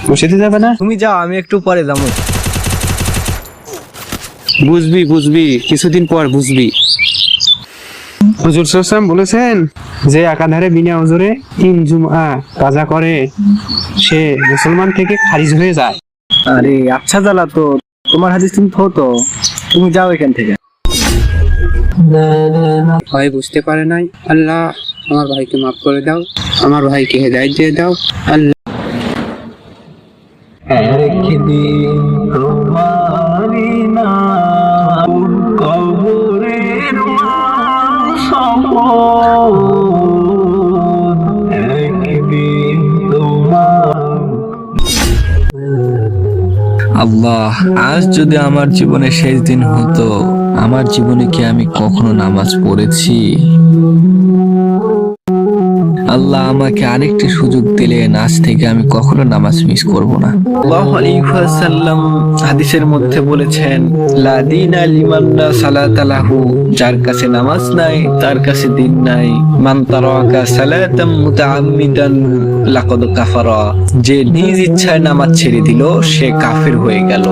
বসেতে যাবে না? তুমি যাও, আমি একটু পরে যাবো। বুঝবি বুঝবি, কিছুদিন পর বুঝবি। হুজুর সাল্লাম বলেছেন যে একাধারে বিনা ওজরে 3 জুমআ কাজা করে সে মুসলমান থেকে খারিজ হয়ে যায়। আরে আচ্ছা জ্বালা তো, তোমার হাদিস তুমি তো তুমি যাও এখান থেকে। ভাই বুঝতে পারে নাই, আল্লাহ আমার ভাইকে মাফ করে দাও, আমার ভাইকে হেদায়েত দিয়ে দাও আল্লাহ। একদিন তোমারি নাম কবরের সম্পদ, একদিন তোমার। আল্লাহ, আজ যদি আমার জীবনে শেষ দিন হতো, আমার জীবনে কি আমি কখনো নামাজ পড়েছি? আল্লাহ আমাকে আরেকটি সুযোগ দিলেন, আজ থেকে আমি কখনো নামাজ মিস করব না। সাল্লাল্লাহু আলাইহি ওয়াসাল্লাম হাদিসের মধ্যে বলেছেন, লা দীনা লিমান লা সালাতা লাহু, যার কাছে নামাজ নাই তার কাছে দিন নাই। মান তারাকা সালাতাম মুতাআম্মিদান লাকাদ কাফারা, যে নিজ ইচ্ছায় নামাজ ছেড়ে দিল সে কাফের হয়ে গেল।